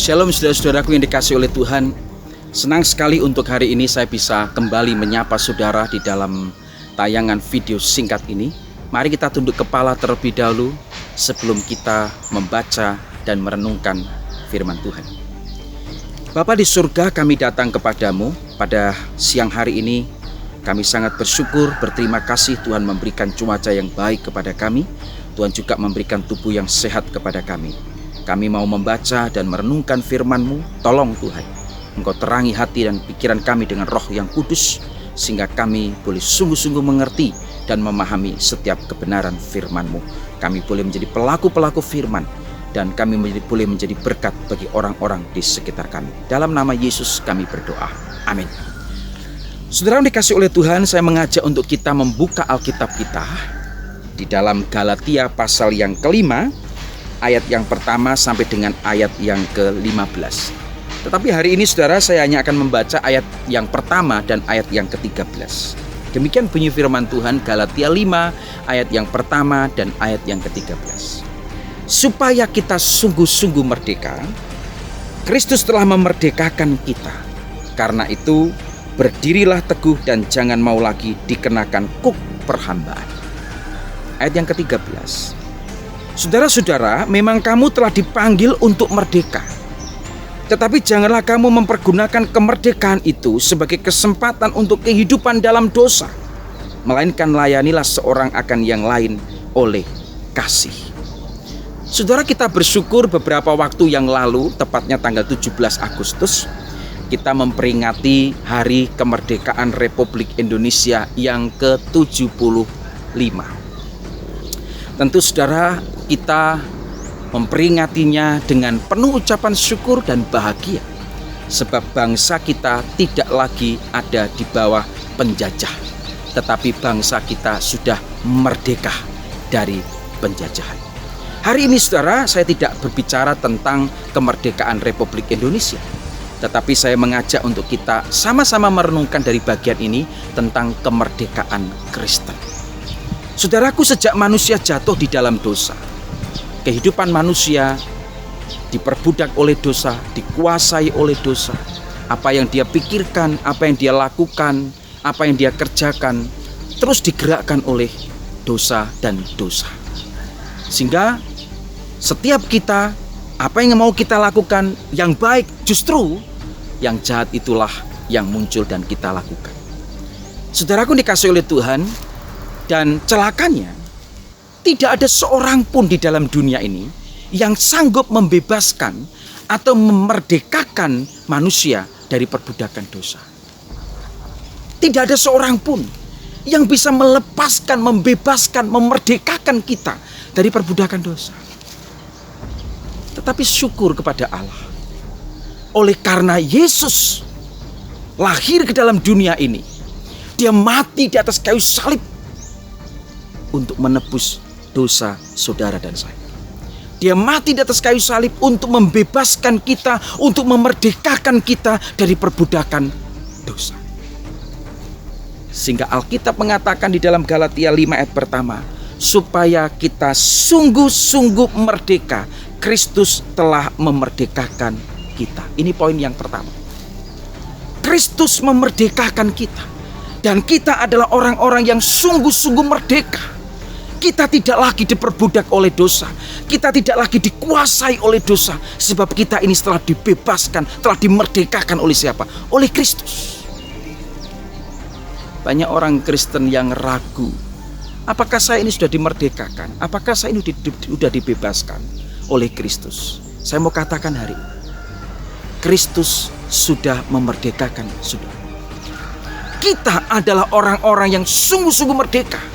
Shalom saudara-saudaraku yang dikasihi oleh Tuhan. Senang sekali untuk hari ini saya bisa kembali menyapa saudara di dalam tayangan video singkat ini. Mari kita tunduk kepala terlebih dahulu sebelum kita membaca dan merenungkan firman Tuhan. Bapa di surga, kami datang kepadamu pada siang hari ini. Kami sangat bersyukur, berterima kasih Tuhan memberikan cuaca yang baik kepada kami. Tuhan juga memberikan tubuh yang sehat kepada kami. Kami mau membaca dan merenungkan firman-Mu. Tolong Tuhan, Engkau terangi hati dan pikiran kami dengan Roh yang kudus, sehingga kami boleh sungguh-sungguh mengerti dan memahami setiap kebenaran firman-Mu. Kami boleh menjadi pelaku-pelaku firman, dan kami boleh menjadi berkat bagi orang-orang di sekitar kami. Dalam nama Yesus kami berdoa. Amin. Saudara yang dikasihi oleh Tuhan, saya mengajak untuk kita membuka Alkitab kita di dalam Galatia pasal yang kelima, ayat yang pertama sampai dengan ayat yang ke-15. Tetapi hari ini saudara, saya hanya akan membaca ayat yang pertama dan ayat yang ke-13. Demikian bunyi firman Tuhan, Galatia 5 ayat yang pertama dan ayat yang ke-13. Supaya kita sungguh-sungguh merdeka, Kristus telah memerdekakan kita. Karena itu, berdirilah teguh dan jangan mau lagi dikenakan kuk perhambaan. Ayat yang ke-13. Saudara-saudara, memang kamu telah dipanggil untuk merdeka. Tetapi janganlah kamu mempergunakan kemerdekaan itu sebagai kesempatan untuk kehidupan dalam dosa. Melainkan layanilah seorang akan yang lain oleh kasih. Saudara, kita bersyukur beberapa waktu yang lalu, tepatnya tanggal 17 Agustus, kita memperingati Hari Kemerdekaan Republik Indonesia yang ke-75. Tentu saudara, kita memperingatinya dengan penuh ucapan syukur dan bahagia, sebab bangsa kita tidak lagi ada di bawah penjajah, tetapi bangsa kita sudah merdeka dari penjajahan. Hari ini saudara, saya tidak berbicara tentang kemerdekaan Republik Indonesia, tetapi saya mengajak untuk kita sama-sama merenungkan dari bagian ini tentang kemerdekaan Kristen. Saudaraku, sejak manusia jatuh di dalam dosa, kehidupan manusia diperbudak oleh dosa, dikuasai oleh dosa. Apa yang dia pikirkan, apa yang dia lakukan, apa yang dia kerjakan, terus digerakkan oleh dosa dan dosa. Sehingga setiap kita, apa yang mau kita lakukan yang baik, justru yang jahat itulah yang muncul dan kita lakukan. Saudaraku dikasihi oleh Tuhan, dan celakanya tidak ada seorang pun di dalam dunia ini yang sanggup membebaskan atau memerdekakan manusia dari perbudakan dosa. Tidak ada seorang pun yang bisa melepaskan, membebaskan, memerdekakan kita dari perbudakan dosa. Tetapi syukur kepada Allah, oleh karena Yesus lahir ke dalam dunia ini, Dia mati di atas kayu salib untuk menebus dosa saudara dan saya. Dia mati di atas kayu salib untuk membebaskan kita, untuk memerdekakan kita dari perbudakan dosa. Sehingga Alkitab mengatakan di dalam Galatia 5 ayat pertama, supaya kita sungguh-sungguh merdeka, Kristus telah memerdekakan kita. Ini poin yang pertama. Kristus memerdekakan kita, dan kita adalah orang-orang yang sungguh-sungguh merdeka. Kita tidak lagi diperbudak oleh dosa. Kita tidak lagi dikuasai oleh dosa. Sebab kita ini setelah dibebaskan, telah dimerdekakan oleh siapa? Oleh Kristus. Banyak orang Kristen yang ragu. Apakah saya ini sudah dimerdekakan? Apakah saya ini sudah dibebaskan oleh Kristus? Saya mau katakan hari ini, Kristus sudah memerdekakan saudara. Kita adalah orang-orang yang sungguh-sungguh merdeka.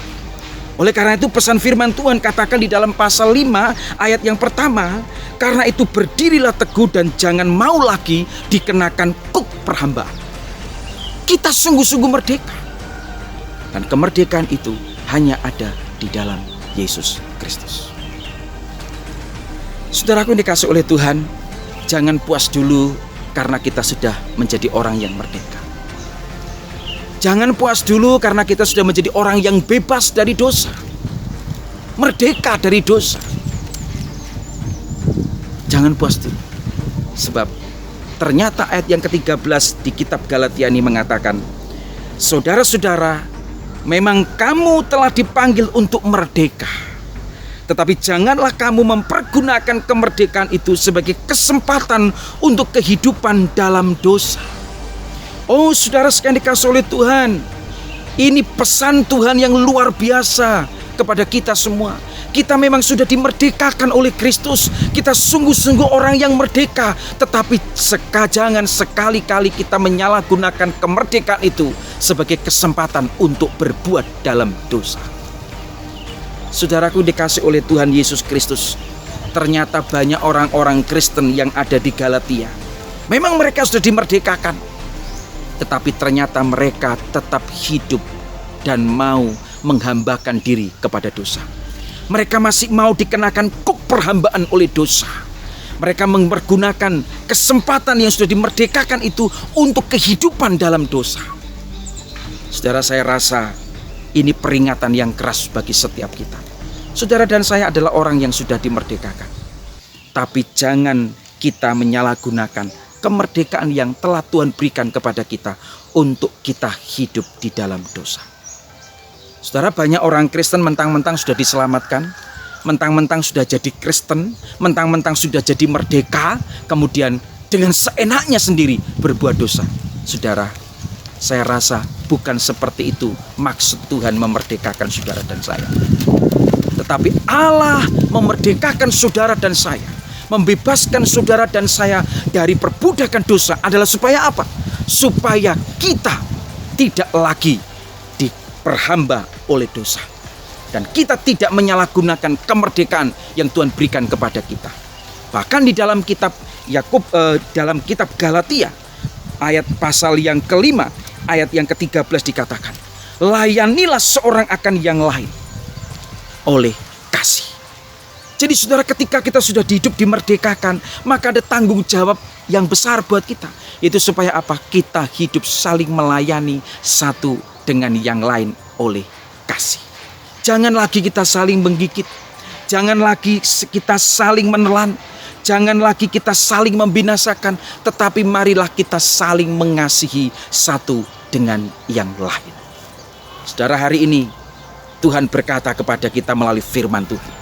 Oleh karena itu pesan firman Tuhan katakan di dalam pasal 5 ayat yang pertama, karena itu berdirilah teguh dan jangan mau lagi dikenakan kuk perhambaan. Kita sungguh-sungguh merdeka. Dan kemerdekaan itu hanya ada di dalam Yesus Kristus. Saudaraku yang dikasihi oleh Tuhan, jangan puas dulu karena kita sudah menjadi orang yang merdeka. Jangan puas dulu karena kita sudah menjadi orang yang bebas dari dosa, merdeka dari dosa. Jangan puas dulu. Sebab ternyata ayat yang ke-13 di kitab Galatia ini mengatakan, saudara-saudara, memang kamu telah dipanggil untuk merdeka. Tetapi janganlah kamu mempergunakan kemerdekaan itu sebagai kesempatan untuk kehidupan dalam dosa. Oh saudara sekalian dikasihi oleh Tuhan, ini pesan Tuhan yang luar biasa kepada kita semua. Kita memang sudah dimerdekakan oleh Kristus. Kita sungguh-sungguh orang yang merdeka. Tetapi jangan sekali-kali kita menyalahgunakan kemerdekaan itu sebagai kesempatan untuk berbuat dalam dosa. Saudaraku dikasih oleh Tuhan Yesus Kristus, ternyata banyak orang-orang Kristen yang ada di Galatia. Memang mereka sudah dimerdekakan, tetapi ternyata mereka tetap hidup dan mau menghambakan diri kepada dosa. Mereka masih mau dikenakan kuk perhambaan oleh dosa. Mereka mempergunakan kesempatan yang sudah dimerdekakan itu untuk kehidupan dalam dosa. Saudara, saya rasa ini peringatan yang keras bagi setiap kita. Saudara dan saya adalah orang yang sudah dimerdekakan. Tapi jangan kita menyalahgunakan kemerdekaan yang telah Tuhan berikan kepada kita untuk kita hidup di dalam dosa. Saudara, banyak orang Kristen mentang-mentang sudah diselamatkan, mentang-mentang sudah jadi Kristen, mentang-mentang sudah jadi merdeka, kemudian dengan seenaknya sendiri berbuat dosa. Saudara, saya rasa bukan seperti itu maksud Tuhan memerdekakan saudara dan saya. Tetapi Allah memerdekakan saudara dan saya, membebaskan saudara dan saya dari perbudakan dosa adalah supaya apa? Supaya kita tidak lagi diperhamba oleh dosa. Dan kita tidak menyalahgunakan kemerdekaan yang Tuhan berikan kepada kita. Bahkan di dalam kitab dalam kitab Galatia, ayat pasal yang kelima, ayat yang ke-13 dikatakan, layanilah seorang akan yang lain oleh kasih. Jadi saudara, ketika kita sudah hidup dimerdekakan, maka ada tanggung jawab yang besar buat kita. Itu supaya apa? Kita hidup saling melayani satu dengan yang lain oleh kasih. Jangan lagi kita saling menggigit. Jangan lagi kita saling menelan. Jangan lagi kita saling membinasakan. Tetapi marilah kita saling mengasihi satu dengan yang lain. Saudara, hari ini Tuhan berkata kepada kita melalui firman Tuhan,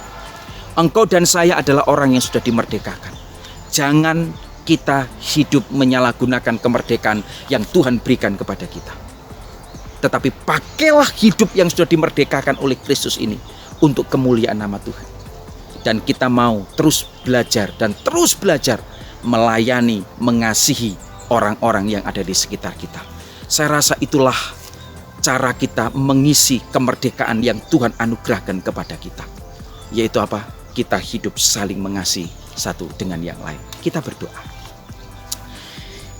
engkau dan saya adalah orang yang sudah dimerdekakan. Jangan kita hidup menyalahgunakan kemerdekaan yang Tuhan berikan kepada kita. Tetapi pakailah hidup yang sudah dimerdekakan oleh Kristus ini untuk kemuliaan nama Tuhan. Dan kita mau terus belajar dan terus belajar melayani, mengasihi orang-orang yang ada di sekitar kita. Saya rasa itulah cara kita mengisi kemerdekaan yang Tuhan anugerahkan kepada kita. Yaitu apa? Kita hidup saling mengasihi satu dengan yang lain. Kita berdoa.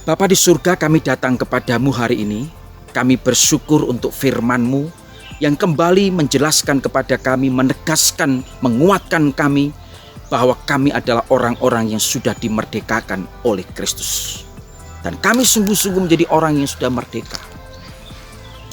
Bapa di surga, kami datang kepadamu hari ini. Kami bersyukur untuk firman-Mu yang kembali menjelaskan kepada kami, menegaskan, menguatkan kami bahwa kami adalah orang-orang yang sudah dimerdekakan oleh Kristus. Dan kami sungguh-sungguh menjadi orang yang sudah merdeka.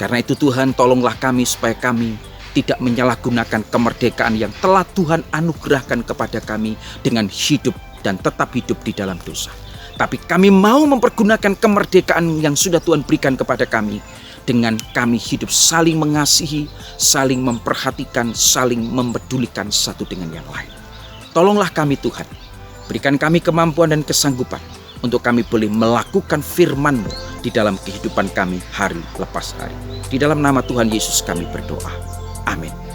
Karena itu Tuhan, tolonglah kami supaya kami tidak menyalahgunakan kemerdekaan yang telah Tuhan anugerahkan kepada kami dengan hidup dan tetap hidup di dalam dosa. Tapi kami mau mempergunakan kemerdekaan yang sudah Tuhan berikan kepada kami dengan kami hidup saling mengasihi, saling memperhatikan, saling mempedulikan satu dengan yang lain. Tolonglah kami Tuhan, berikan kami kemampuan dan kesanggupan untuk kami boleh melakukan firman-Mu di dalam kehidupan kami hari lepas hari. Di dalam nama Tuhan Yesus kami berdoa. Amin.